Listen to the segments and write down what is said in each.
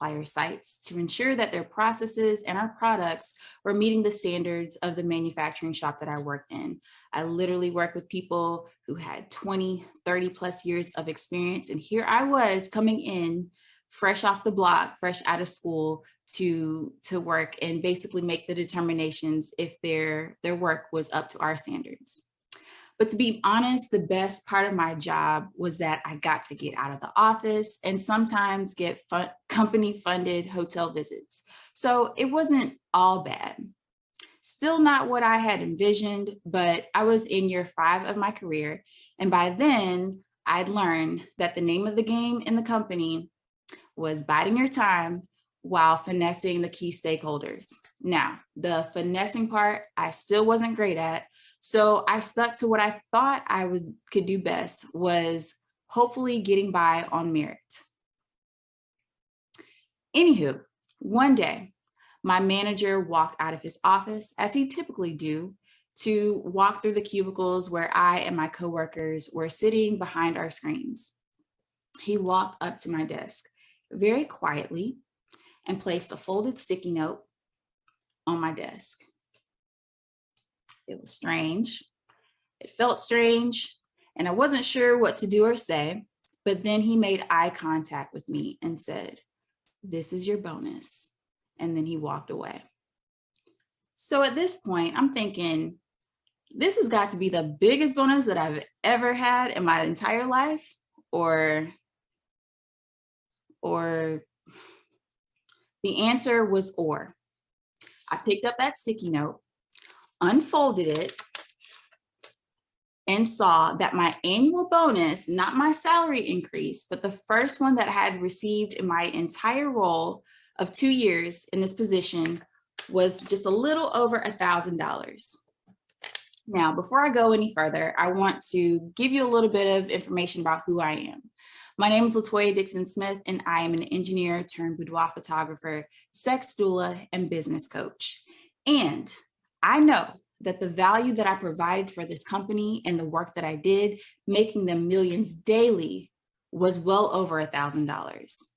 supplier sites to ensure that their processes and our products were meeting the standards of the manufacturing shop that I worked in. I literally worked with people who had 20, 30 plus years of experience. And here I was coming in fresh off the block, fresh out of school to work and basically make the determinations if their work was up to our standards. But to be honest, the best part of my job was that I got to get out of the office and sometimes get company funded hotel visits. So it wasn't all bad. Still not what I had envisioned, but I was in year 5 of my career. And by then I'd learned that the name of the game in the company was biding your time while finessing the key stakeholders. Now, the finessing part, I still wasn't great at. So I stuck to what I thought could do best, was hopefully getting by on merit. Anywho, one day, my manager walked out of his office, as he typically do, to walk through the cubicles where I and my coworkers were sitting behind our screens. He walked up to my desk very quietly and placed a folded sticky note on my desk. It was strange. It felt strange, and I wasn't sure what to do or say, but then he made eye contact with me and said, "This is your bonus." And then he walked away. So at this point, I'm thinking, this has got to be the biggest bonus that I've ever had in my entire life, or the answer was or. I picked up that sticky note, unfolded it, and saw that my annual bonus, not my salary increase, but the first one that I had received in my entire role of 2 years in this position, was just a little over $1,000. Now, before I go any further, I want to give you a little bit of information about who I am. My name is Latoya Dixon Smith, and I am an engineer turned boudoir photographer, sex doula, and business coach. And I know that the value that I provided for this company and the work that I did, making them millions daily, was well over $1,000.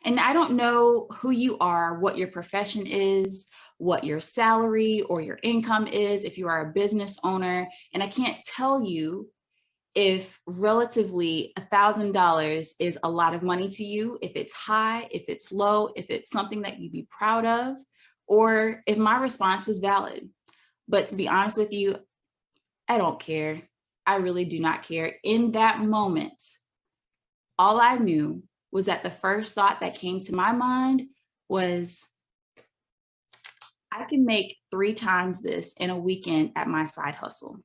And I don't know who you are, what your profession is, what your salary or your income is, if you are a business owner, and I can't tell you if relatively $1,000 is a lot of money to you, if it's high, if it's low, if it's something that you'd be proud of, or if my response was valid. But to be honest with you, I don't care. I really do not care. In that moment, all I knew was that the first thought that came to my mind was, I can make 3 times this in a weekend at my side hustle.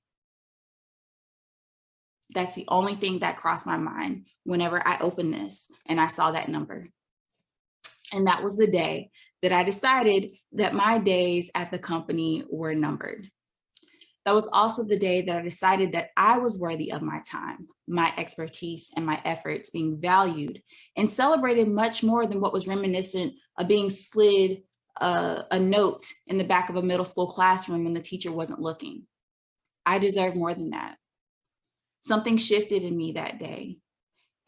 That's the only thing that crossed my mind whenever I opened this and I saw that number. And that was the day that I decided that my days at the company were numbered. That was also the day that I decided that I was worthy of my time, my expertise, and my efforts being valued and celebrated much more than what was reminiscent of being slid a note in the back of a middle school classroom when the teacher wasn't looking. I deserve more than that. Something shifted in me that day,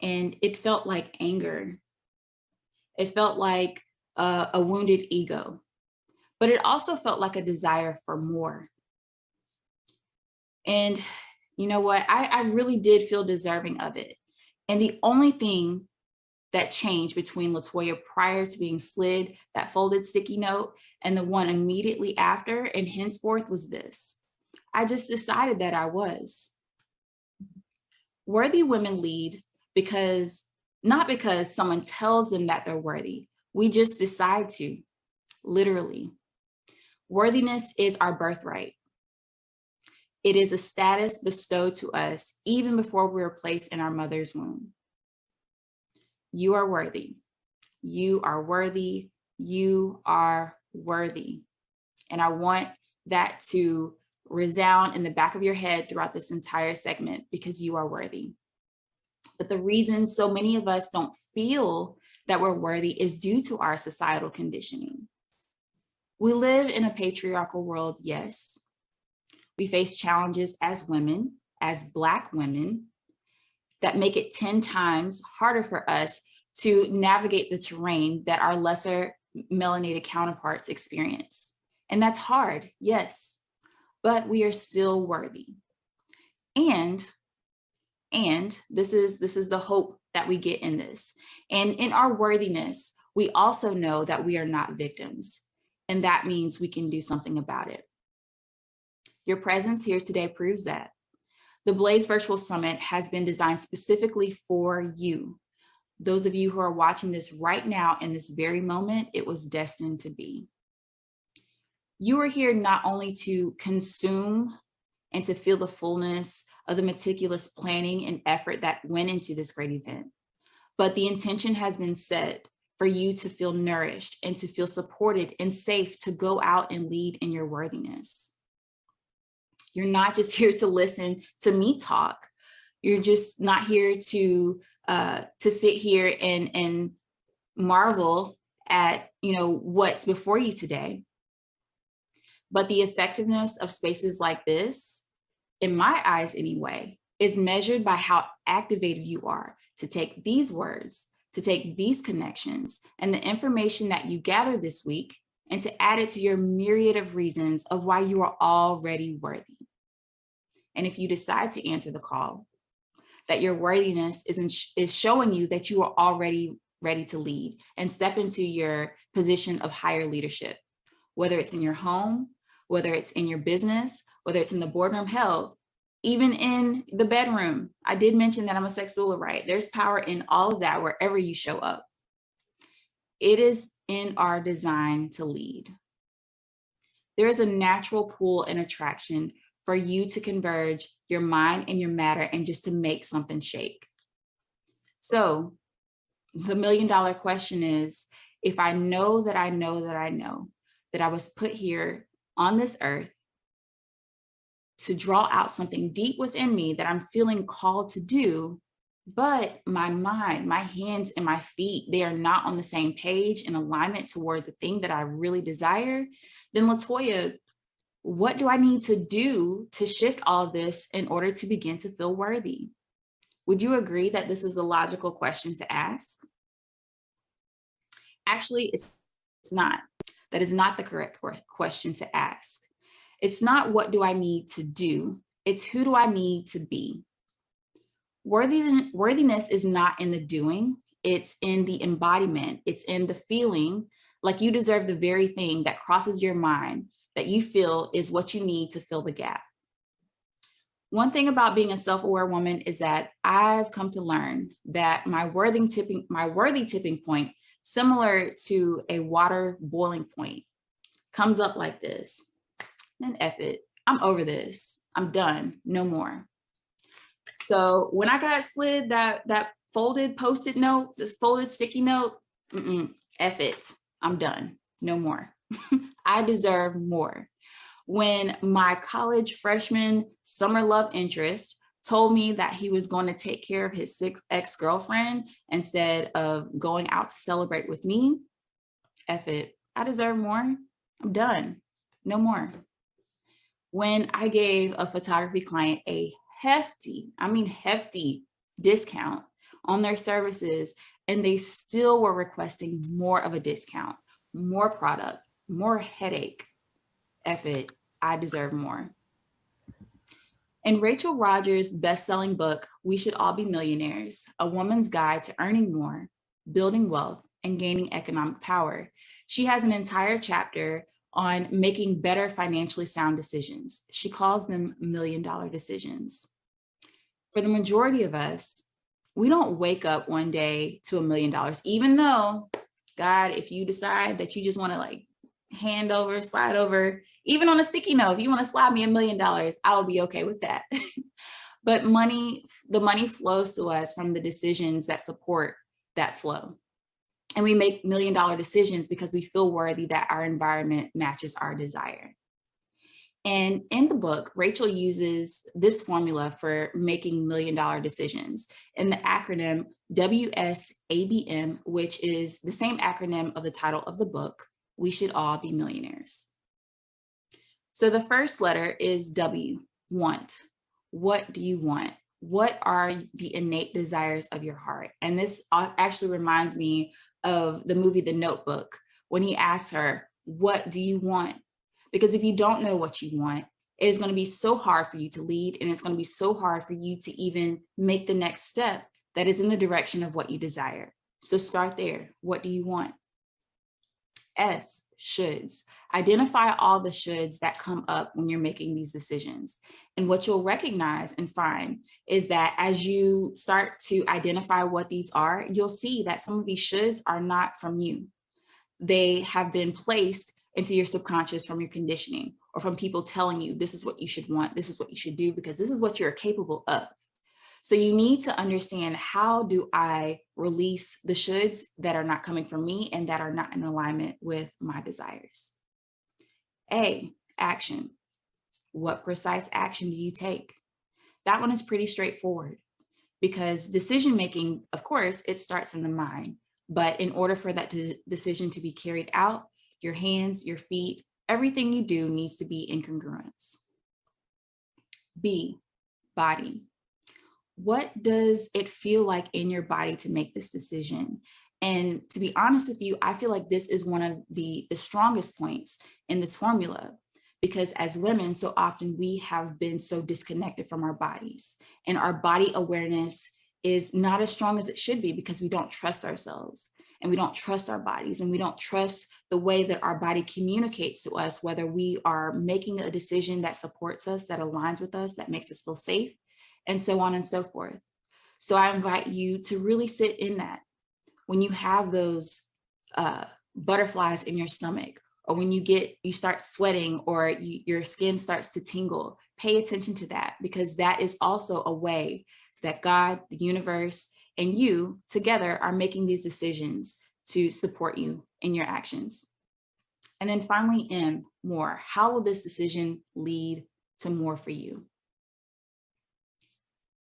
and it felt like anger. It felt like a wounded ego, but it also felt like a desire for more. And you know what? I really did feel deserving of it. And the only thing that changed between Latoya prior to being slid that folded sticky note and the one immediately after and henceforth was this. I just decided that I was. Worthy women lead not because someone tells them that they're worthy. We just decide to, literally. Worthiness is our birthright. It is a status bestowed to us even before we were placed in our mother's womb. You are worthy. You are worthy. You are worthy. And I want that to resound in the back of your head throughout this entire segment, because you are worthy. But the reason so many of us don't feel that we're worthy is due to our societal conditioning. We live in a patriarchal world, yes. We face challenges as women, as Black women, that make it 10 times harder for us to navigate the terrain that our lesser melanated counterparts experience. And that's hard, yes, but we are still worthy. And this is the hope that we get in this. And in our worthiness, we also know that we are not victims. And that means we can do something about it. Your presence here today proves that. The Blaze Virtual Summit has been designed specifically for you. Those of you who are watching this right now in this very moment, it was destined to be. You are here not only to consume and to feel the fullness of the meticulous planning and effort that went into this great event, but the intention has been set for you to feel nourished and to feel supported and safe to go out and lead in your worthiness. You're not just here to listen to me talk. You're just not here to sit here and marvel at what's before you today. But the effectiveness of spaces like this, in my eyes anyway, is measured by how activated you are to take these words, to take these connections and the information that you gather this week and to add it to your myriad of reasons of why you are already worthy. And if you decide to answer the call, that your worthiness is showing you that you are already ready to lead and step into your position of higher leadership, whether it's in your home, whether it's in your business, whether it's in the boardroom, hell, even in the bedroom. I did mention that I'm a sex doula, right? There's power in all of that wherever you show up. It is in our design to lead. There is a natural pull and attraction for you to converge your mind and your matter and just to make something shake. So the $1 million question is, if I know that I know that I know that I was put here on this earth to draw out something deep within me that I'm feeling called to do, but my mind, my hands and my feet, they are not on the same page in alignment toward the thing that I really desire, then LaToya, what do I need to do to shift all of this in order to begin to feel worthy? Would you agree that this is the logical question to ask? Actually, it's not. That is not the correct question to ask. It's not what do I need to do, it's who do I need to be. Worthiness is not in the doing, it's in the embodiment, it's in the feeling like you deserve the very thing that crosses your mind that you feel is what you need to fill the gap. One thing about being a self-aware woman is that I've come to learn that my worthy tipping point, similar to a water boiling point, comes up like this. And F it, I'm over this. I'm done, no more. So when I got slid that folded Post-it note, this folded sticky note, F it, I'm done, no more. I deserve more. When my college freshman summer love interest told me that he was going to take care of his ex-girlfriend instead of going out to celebrate with me, F it, I deserve more. I'm done, no more. When I gave a photography client a hefty discount on their services, and they still were requesting more of a discount, more product, more headache, F it, I deserve more. In Rachel Rodgers' best-selling book, We Should All Be Millionaires, A Woman's Guide to Earning More, Building Wealth, and Gaining Economic Power, she has an entire chapter on making better financially sound decisions. She calls them $1 million decisions. For the majority of us, we don't wake up one day to $1 million, even though, God, if you decide that you just want to hand over, slide over, even on a sticky note, if you want to slide me $1 million, I will be okay with that. But the money flows to us from the decisions that support that flow. And we make $1 million decisions because we feel worthy that our environment matches our desire. And in the book, Rachel uses this formula for making $1 million decisions in the acronym WSABM, which is the same acronym of the title of the book, We Should All Be Millionaires. So the first letter is W, want. What do you want? What are the innate desires of your heart? And this actually reminds me of the movie The Notebook, when he asks her, what do you want? Because if you don't know what you want, it is going to be so hard for you to lead, and it's going to be so hard for you to even make the next step that is in the direction of what you desire. So start there. What do you want? S, shoulds. Identify all the shoulds that come up when you're making these decisions. And what you'll recognize and find is that as you start to identify what these are, you'll see that some of these shoulds are not from you. They have been placed into your subconscious from your conditioning, or from people telling you this is what you should want, this is what you should do, because this is what you're capable of. So you need to understand, how do I release the shoulds that are not coming from me and that are not in alignment with my desires? A, action. What precise action do you take? That one is pretty straightforward, because decision-making, of course, it starts in the mind. But in order for that decision to be carried out, your hands, your feet, everything you do needs to be in congruence. B, body. What does it feel like in your body to make this decision? And to be honest with you, I feel like this is one of the strongest points in this formula, because as women, so often we have been so disconnected from our bodies, and our body awareness is not as strong as it should be, because we don't trust ourselves, and we don't trust our bodies, and we don't trust the way that our body communicates to us, whether we are making a decision that supports us, that aligns with us, that makes us feel safe, and so on and so forth. So I invite you to really sit in that. When you have those butterflies in your stomach, or when you start sweating, or your skin starts to tingle, pay attention to that, because that is also a way that God, the universe, and you together are making these decisions to support you in your actions. And then finally, M, more. How will this decision lead to more for you?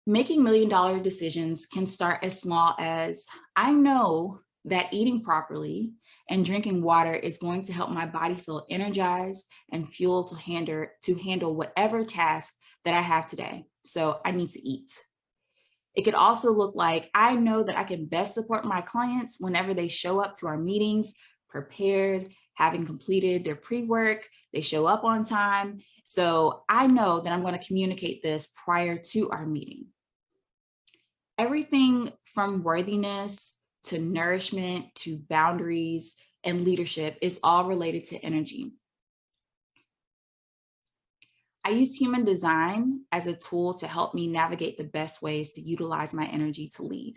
Making $1 million decisions can start as small as, I know that eating properly and drinking water is going to help my body feel energized and fuel to handle whatever task that I have today. So I need to eat. It could also look like, I know that I can best support my clients whenever they show up to our meetings prepared, having completed their pre-work, they show up on time. So I know that I'm going to communicate this prior to our meeting. Everything from worthiness to nourishment to boundaries and leadership is all related to energy. I use human design as a tool to help me navigate the best ways to utilize my energy to lead.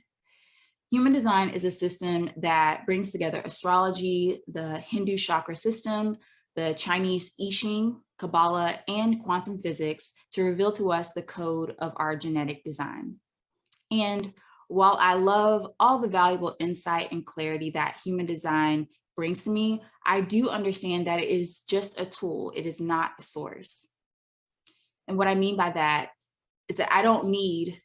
Human design is a system that brings together astrology, the Hindu chakra system, the Chinese I Ching, Kabbalah, and quantum physics to reveal to us the code of our genetic design. And while I love all the valuable insight and clarity that human design brings to me, I do understand that it is just a tool. It is not the source. And what I mean by that is that I don't need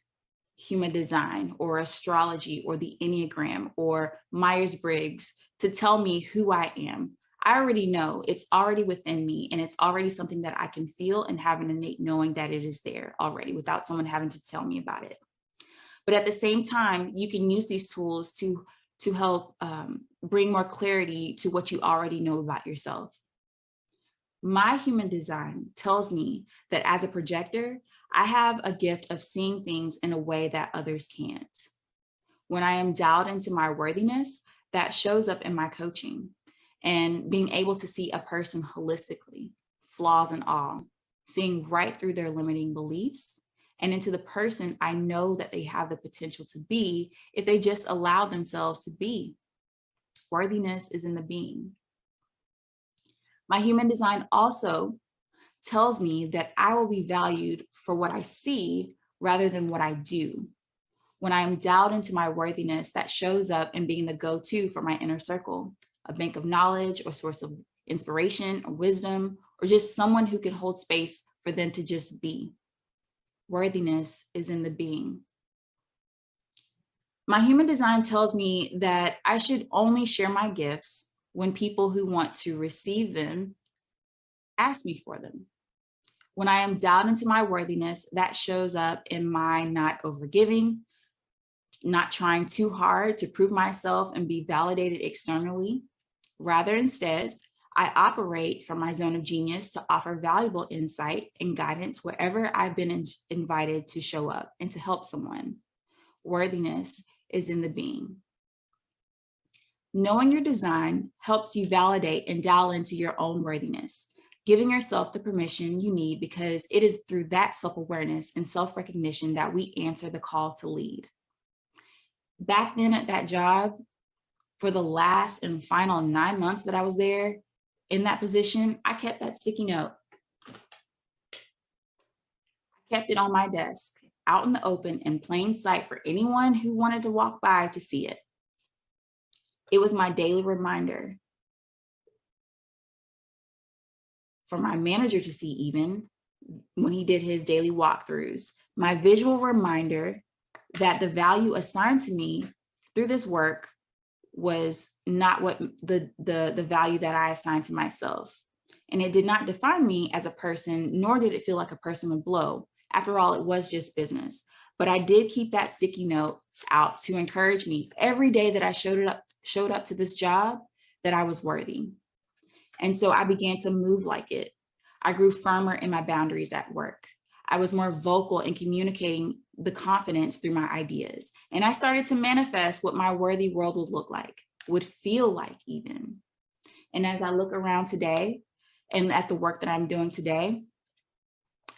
human design or astrology or the Enneagram or Myers-Briggs to tell me who I am. I already know, it's already within me, and it's already something that I can feel and have an innate knowing that it is there already without someone having to tell me about it. But at the same time, you can use these tools to help bring more clarity to what you already know about yourself. My human design tells me that as a projector, I have a gift of seeing things in a way that others can't. When I am dialed into my worthiness, that shows up in my coaching and being able to see a person holistically, flaws and all, seeing right through their limiting beliefs and into the person I know that they have the potential to be if they just allow themselves to be. Worthiness is in the being. My human design also tells me that I will be valued for what I see rather than what I do. When I am dialed into my worthiness, that shows up in being the go-to for my inner circle, a bank of knowledge or source of inspiration or wisdom, or just someone who can hold space for them to just be. Worthiness is in the being. My human design tells me that I should only share my gifts when people who want to receive them ask me for them. When I am down into my worthiness, that shows up in my not overgiving, not trying too hard to prove myself and be validated externally. Rather, instead, I operate from my zone of genius to offer valuable insight and guidance wherever I've been invited to show up and to help someone. Worthiness is in the being. Knowing your design helps you validate and dial into your own worthiness, giving yourself the permission you need, because it is through that self-awareness and self-recognition that we answer the call to lead. Back then at that job, for the last and final 9 months that I was there in that position, I kept that sticky note. I kept it on my desk, out in the open, in plain sight for anyone who wanted to walk by to see it. It was my daily reminder for my manager to see, even when he did his daily walkthroughs, my visual reminder that the value assigned to me through this work was not what the value that I assigned to myself. And it did not define me as a person, nor did it feel like a person would blow. After all, it was just business. But I did keep that sticky note out to encourage me every day that I showed up to this job, that I was worthy. And so I began to move like it. I grew firmer in my boundaries at work. I was more vocal in communicating the confidence through my ideas. And I started to manifest what my worthy world would look like, would feel like even. And as I look around today and at the work that I'm doing today,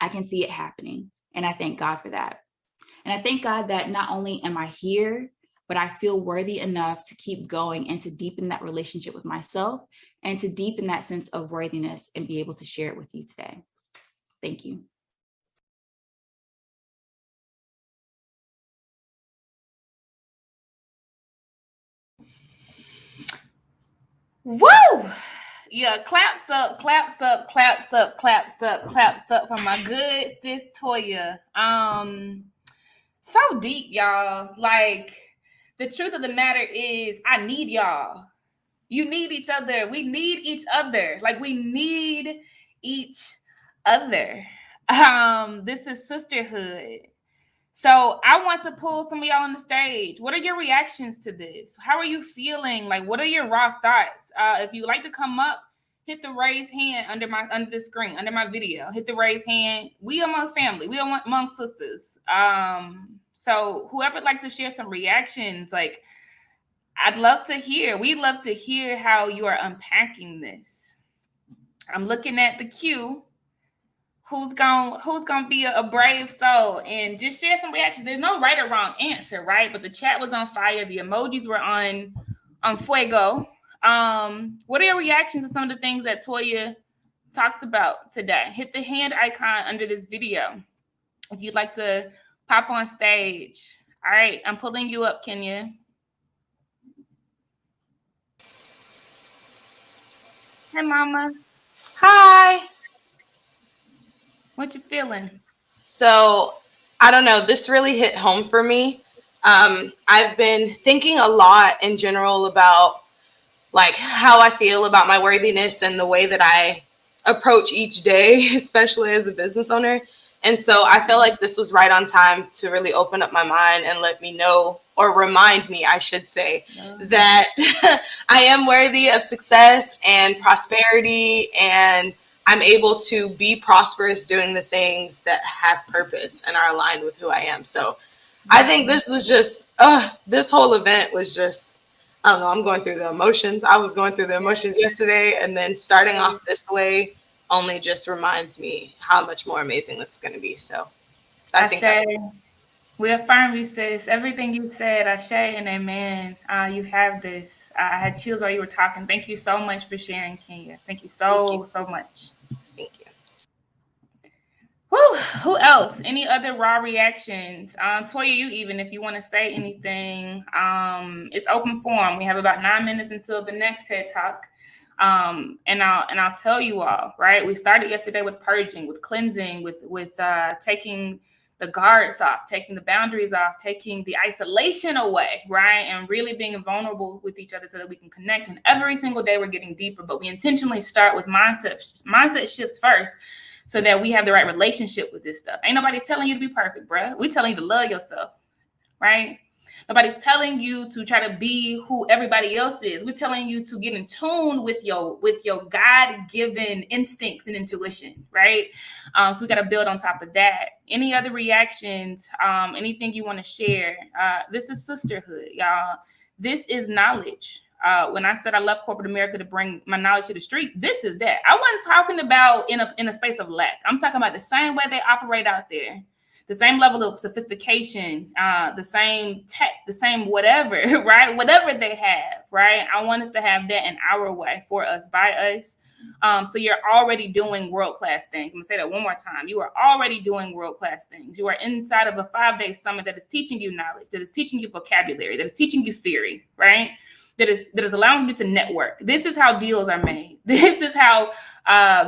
I can see it happening. And I thank God for that. And I thank God that not only am I here, but I feel worthy enough to keep going and to deepen that relationship with myself and to deepen that sense of worthiness and be able to share it with you today. Thank you. Woo! Yeah, claps up, claps up, claps up, claps up, claps up for my good sis Toya. So deep, y'all. Like, the truth of the matter is, I need y'all. You need each other. We need each other. Like, we need each other. This is sisterhood. So I want to pull some of y'all on the stage. What are your reactions to this? How are you feeling? Like, what are your raw thoughts? If you like to come up, hit the raise hand under the screen, under my video. Hit the raise hand. We among family. We among sisters. So whoever would like to share some reactions, like, I'd love to hear. We'd love to hear how you are unpacking this. I'm looking at the queue. Who's gonna be a brave soul and just share some reactions? There's no right or wrong answer, right? But the chat was on fire. The emojis were on fuego. What are your reactions to some of the things that Toya talked about today? Hit the hand icon under this video if you'd like to pop on stage. All right, I'm pulling you up, Kenya. Hey, Mama. Hi. What you feeling? So, I don't know, this really hit home for me. I've been thinking a lot in general about like how I feel about my worthiness and the way that I approach each day, especially as a business owner. And so I felt like this was right on time to really open up my mind and let me know, or remind me, I should say, that I am worthy of success and prosperity, and I'm able to be prosperous doing the things that have purpose and are aligned with who I am. So I think this was just, this whole event was just, I don't know, I'm going through the emotions. I was going through the emotions yesterday, and then starting off this way only just reminds me how much more amazing this is going to be. So I think we affirm you, sis. Everything you said, Ashe and amen. You have this. I had chills while you were talking. Thank you so much for sharing, Kenya. Thank you so much. Thank you. Whew, who else? Any other raw reactions? Toya, you even, if you want to say anything, it's open forum. We have about 9 minutes until the next TED Talk. And I'll tell you all, right? We started yesterday with purging, with cleansing, with taking the guards off, taking the boundaries off, taking the isolation away, right? And really being vulnerable with each other so that we can connect. And every single day we're getting deeper, but we intentionally start with mindset shifts first, so that we have the right relationship with this stuff. Ain't nobody telling you to be perfect, bruh. We telling you to love yourself, right? Nobody's telling you to try to be who everybody else is. We're telling you to get in tune with your God-given instincts and intuition, right? So we got to build on top of that. Any other reactions? Anything you want to share? This is sisterhood, y'all. This is knowledge. When I said I left corporate America to bring my knowledge to the streets, this is that. I wasn't talking about in a space of lack. I'm talking about the same way they operate out there. The same level of sophistication, the same tech, the same whatever, right? Whatever they have, right? I want us to have that in our way, for us, by us. So you're already doing world-class things. I'm gonna say that one more time. You are already doing world-class things. You are inside of a 5-day summit that is teaching you knowledge, that is teaching you vocabulary, that is teaching you theory, right? That is allowing you to network. This is how deals are made. This is how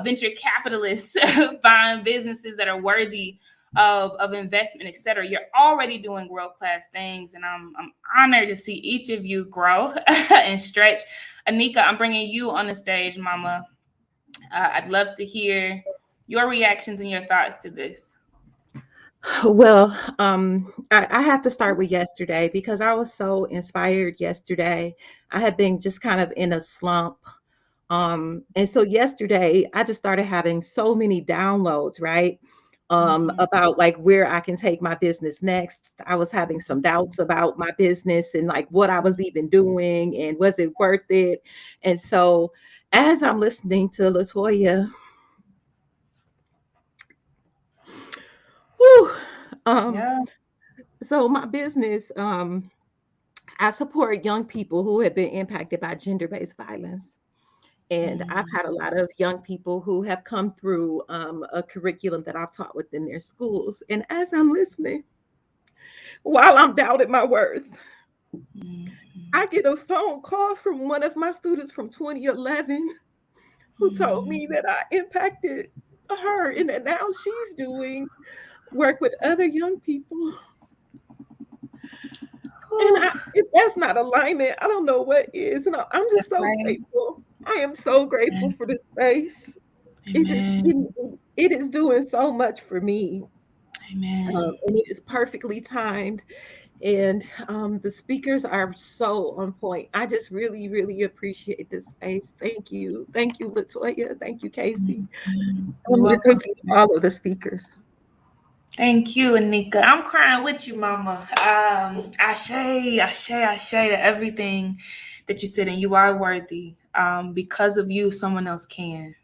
venture capitalists find businesses that are worthy of investment, et cetera. You're already doing world-class things, and I'm honored to see each of you grow and stretch. Anika, I'm bringing you on the stage, Mama. I'd love to hear your reactions and your thoughts to this. Well, I have to start with yesterday because I was so inspired yesterday. I had been just kind of in a slump. And so yesterday I just started having so many downloads, right? About like where I can take my business next. I was having some doubts about my business and like what I was even doing and was it worth it? And so as I'm listening to LaToya, whew, so my business, I support young people who have been impacted by gender-based violence. And I've had a lot of young people who have come through a curriculum that I've taught within their schools. And as I'm listening, while I'm doubting my worth, I get a phone call from one of my students from 2011 who told me that I impacted her and that now she's doing work with other young people. And if that's not alignment, I don't know what is. And I'm just so grateful. I am so grateful for this space. It is doing so much for me. Amen. And it is perfectly timed. And the speakers are so on point. I just really, really appreciate this space. Thank you. Thank you, LaToya. Thank you, Casey. Thank you, all of the speakers. Thank you, Anika. I'm crying with you, Mama. Ashe to everything that you said, and you are worthy. Because of you, someone else can.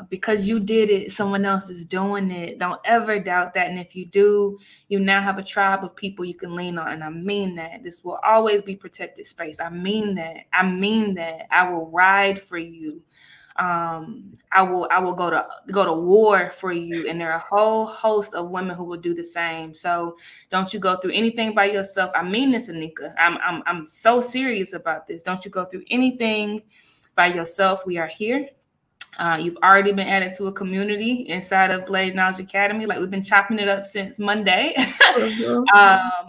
Because you did it, someone else is doing it. Don't ever doubt that. And if you do, you now have a tribe of people you can lean on. And I mean that. This will always be protected space. I mean that. I will ride for you. I will go to war for you. And there are a whole host of women who will do the same. So don't you go through anything by yourself. I mean this, Anika. I'm so serious about this. Don't you go through anything by yourself. We are here. You've already been added to a community inside of Blaze Knowledge Academy. Like, we've been chopping it up since Monday. You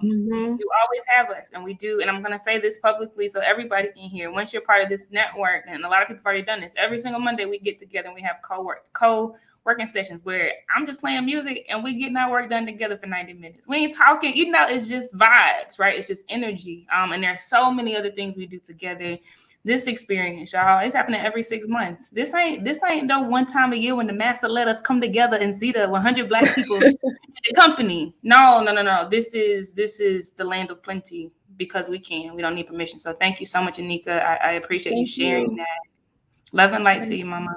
always have us, and we do. And I'm going to say this publicly so everybody can hear. Once you're part of this network, and a lot of people have already done this, every single Monday we get together and we have co-working sessions where I'm just playing music and we getting our work done together for 90 minutes. We ain't talking, it's just vibes, right? It's just energy. And there's so many other things we do together. This experience, y'all, it's happening every 6 months. This ain't no one time a year when the master let us come together and see the 100 Black people in the company. No. This is the land of plenty because we can. We don't need permission. So thank you so much, Anika. I appreciate you sharing that. Love and light to you, Mama.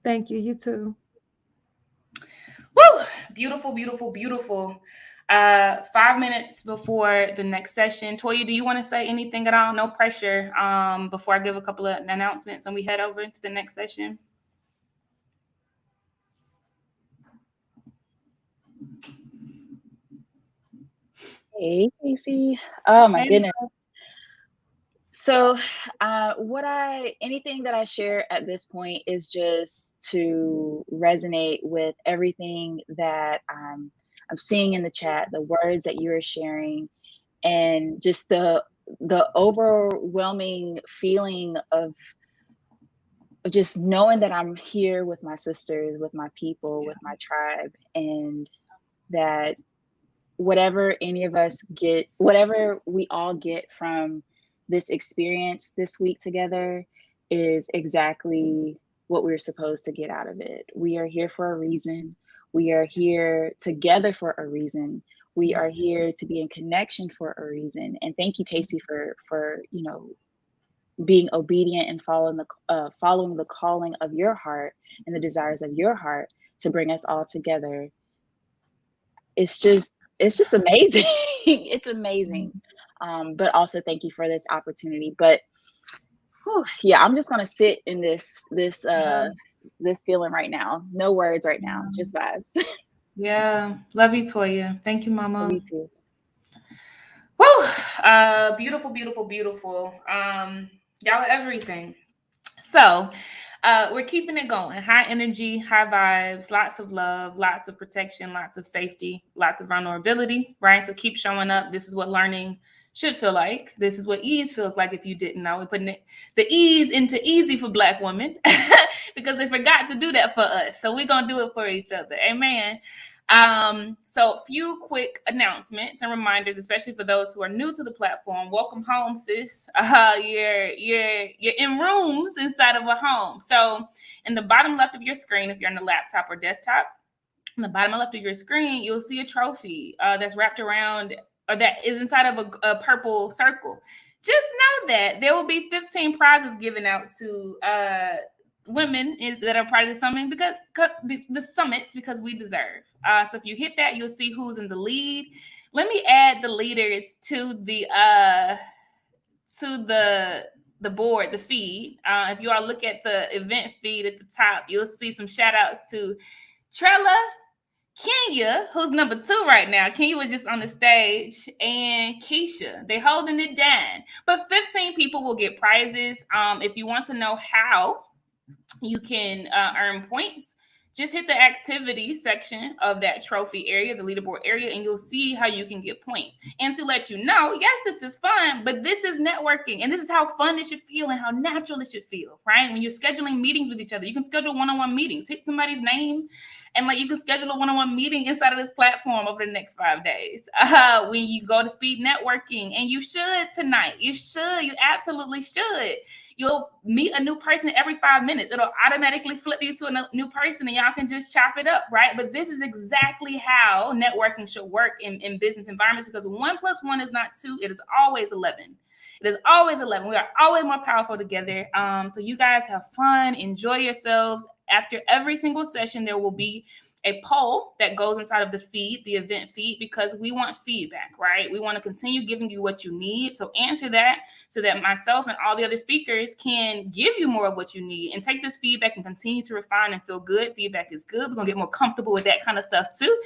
Thank you. You too. Woo! Beautiful, beautiful, beautiful. 5 minutes before the next session. Toya, do you want to say anything at all? No pressure. Before I give a couple of announcements and we head over into the next session. Hey, Casey. Oh my goodness. So anything that I share at this point is just to resonate with everything that I'm seeing in the chat, the words that you're sharing, and just the overwhelming feeling of just knowing that I'm here with my sisters, with my people, with my tribe, and that whatever any of us get, whatever we all get from this experience this week together is exactly what we're supposed to get out of it. We are here for a reason. We are here together for a reason. We are here to be in connection for a reason. And thank you, Casey, for being obedient and following the calling of your heart and the desires of your heart to bring us all together. It's just amazing. It's amazing. But also thank you for this opportunity. But yeah, I'm just gonna sit in this feeling right now. No words right now, just vibes. Yeah, love you, Toya. Thank you, Mama. Love you too. Woo! Beautiful, beautiful, beautiful. Y'all are everything. So we're keeping it going. High energy, high vibes, lots of love, lots of protection, lots of safety, lots of vulnerability, right? So keep showing up. This is what learning should feel like. This is what ease feels like if you didn't know. We're putting the ease into easy for Black women because they forgot to do that for us. So we're going to do it for each other. Amen. So a few quick announcements and reminders, especially for those who are new to the platform. Welcome home, sis. You're in rooms inside of a home. So in the bottom left of your screen, if you're on the laptop or desktop, in the bottom left of your screen, you'll see a trophy that's wrapped around or that is inside of a purple circle. Just know that there will be 15 prizes given out to women that are part of the summit because we deserve. So if you hit that, you'll see who's in the lead. Let me add the leaders to the board, the feed. If you all look at the event feed at the top, you'll see some shout outs to Trella, Kenya, who's number 2 right now. Kenya was just on the stage, and Keisha. They're holding it down. But 15 people will get prizes. If you want to know how you can earn points, just hit the activity section of that trophy area, the leaderboard area, and you'll see how you can get points. And to let you know, yes, this is fun, but this is networking, and this is how fun it should feel and how natural it should feel, right? When you're scheduling meetings with each other, you can schedule one-on-one meetings, hit somebody's name, and you can schedule a one-on-one meeting inside of this platform over the next 5 days. When you go to speed networking, and you should tonight, you absolutely should. You'll meet a new person every 5 minutes. It'll automatically flip you to a new person and y'all can just chop it up, right? But this is exactly how networking should work in business environments, because 1 + 1 is not 2. It is always 11. It is always 11. We are always more powerful together. So you guys have fun, enjoy yourselves. After every single session, there will be a poll that goes inside of the feed, the event feed, because we want feedback, right? We want to continue giving you what you need. So answer that so that myself and all the other speakers can give you more of what you need and take this feedback and continue to refine and feel good. Feedback is good. We're going to get more comfortable with that kind of stuff too.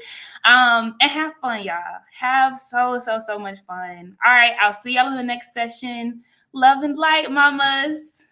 And have fun, y'all. Have so much fun. All right. I'll see y'all in the next session. Love and light, mamas.